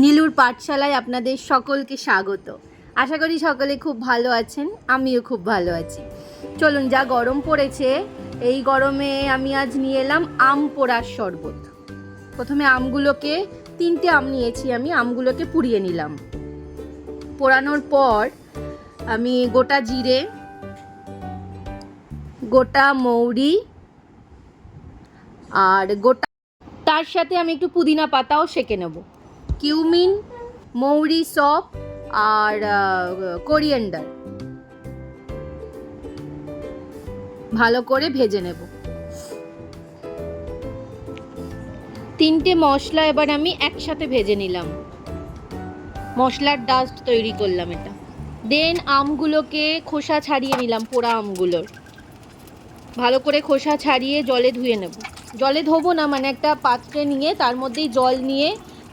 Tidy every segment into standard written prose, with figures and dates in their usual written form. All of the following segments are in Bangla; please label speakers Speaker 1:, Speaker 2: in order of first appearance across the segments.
Speaker 1: নীলুর পাঠশালায় আপনাদের সকলকে স্বাগত। আশা করি সকলে খুব ভালো আছেন, আমিও খুব ভালো আছি। চলুন, যা গরম পড়েছে এই গরমে আমি আজ নিয়ে এলাম আম পোড়ার শরবত। প্রথমে আমগুলোকে, 3টে আম নিয়েছি আমি, আমগুলোকে পুড়িয়ে নিলাম। পোড়ানোর পর আমি গোটা জিরে, গোটা মৌরি আর তার সাথে আমি একটু পুদিনা পাতাও সেঁকে নেব, কিউমিন, মৌরি, সপ আর কোরিয়েন্ডার ভালো করে ভেজে নেব। 3টে মশলা এবার আমি একসাথে ভেজে নিলাম, মশলার ডাস্ট তৈরি করলাম এটা। দেন আমগুলোকে খোসা ছাড়িয়ে নিলাম, পোড়া আমগুলোর ভালো করে খোসা ছাড়িয়ে জলে ধুয়ে নেব। জলে ধোবো না, মানে একটা পাত্রে নিয়ে তার মধ্যেই জল নিয়ে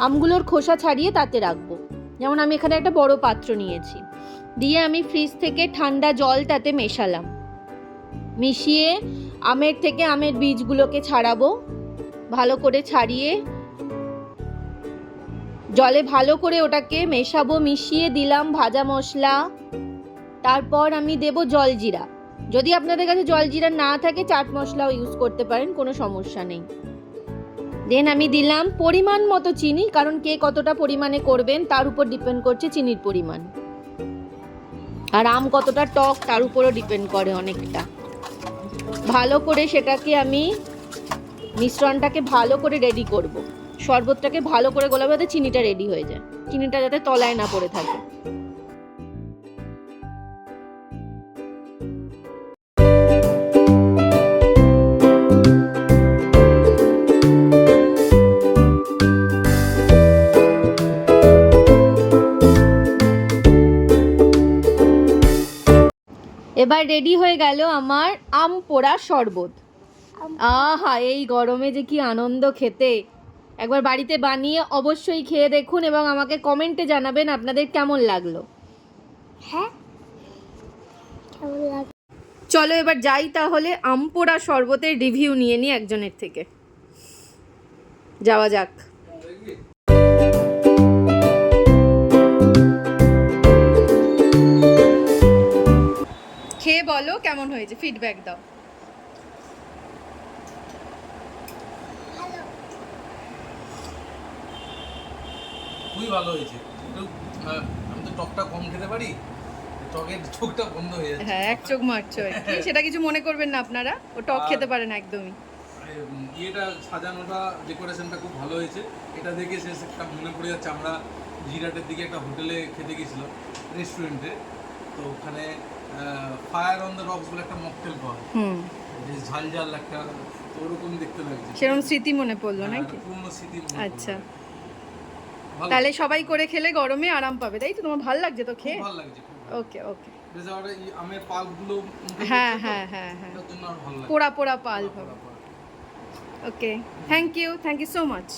Speaker 1: আমগুলোর খোসা ছাড়িয়ে তাতে রাখবো। যেমন আমি এখানে একটা বড় পাত্র নিয়েছি, দিয়ে আমি ফ্রিজ থেকে ঠান্ডা জল তাতে মেশালাম। মিশিয়ে আমের থেকে আমের বীজগুলোকে ছাড়াবো, ভালো করে ছাড়িয়ে জলে ভালো করে ওটাকে মেশাবো। মিশিয়ে দিলাম ভাজা মশলা, তারপর আমি দেব জলজিরা। যদি আপনাদের কাছে জলজিরা না থাকে চাট মশলাও ইউজ করতে পারেন, কোনো সমস্যা নেই। দেন আমি দিলাম পরিমাণ মতো চিনি, কারণ কে কতটা পরিমাণে করবেন তার উপর ডিপেন্ড করছে চিনির পরিমাণ, আর আম কতটা টক তার উপরও ডিপেন্ড করে অনেকটা। ভালো করে সেটাকে আমি মিশ্রণটাকে ভালো করে রেডি করব, শরবতটাকে ভালো করে গোলাবো যাতে চিনিটা রেডি হয়ে যায়, চিনিটা যাতে তলায় না পড়ে থাকে। এবার রেডি হয়ে গেল আমার আম পোড়া শরবত। আহা, এই গরমে যে কি আনন্দ খেতে! একবার বাড়িতে বানিয়ে অবশ্যই খেয়ে দেখুন এবং আমাকে কমেন্টে জানাবেন আপনাদের কেমন লাগলো।
Speaker 2: হ্যাঁ, কেমন লাগলো?
Speaker 1: চলো এবার যাই তাহলে আম পোড়া শরবতের রিভিউ নিয়ে নিই একজনের থেকে। যাওয়া যাক। খেয়ে বলো কেমন হয়েছে, ফিডব্যাক দাও।
Speaker 3: খুবই ভালো হয়েছে। আমি তো টকটা কম খেতে পারি, টকের চোখটা বন্ধ হয়ে যাচ্ছে।
Speaker 1: হ্যাঁ, এক চোখ মারছো আর কি, সেটা কিছু মনে করবেন না আপনারা, ও টক খেতে পারে না একদমই।
Speaker 3: এটা সাজানোটা, ডেকোরেশনটা খুব ভালো হয়েছে। এটা দেখে শেষ একটা মনে পড়ে যাচ্ছে, আমরা জিরাটের দিকে একটা হোটেলে খেতে গেছিলাম, রেস্টুরেন্টে। তো ওখানে ফায়ার অন দ্য রকস বলে একটা মকটেল পাওয়া যায়, বেশ ঝাল ঝাল একটা, তো ওরকম দেখতে লাগছে।
Speaker 1: সেরকম স্মৃতি মনে পড়লো নাকি?
Speaker 3: পুরনো স্মৃতি।
Speaker 1: আচ্ছা, তাহলে সবাই করে খেলে গরমে আরাম পাবে, তাই তো? তোমার ভালো লাগছে তো খেয়ে?
Speaker 3: ভালো লাগছে।
Speaker 1: ওকে ওকে।
Speaker 3: বেশ, আর এই আমের পাল্পগুলো
Speaker 1: হ্যাঁ হ্যাঁ হ্যাঁ হ্যাঁ,
Speaker 3: তার জন্য আর ভালো লাগে।
Speaker 1: পোড়া পোড়া পাল হবে। ওকে, থ্যাংক ইউ সো মাচ।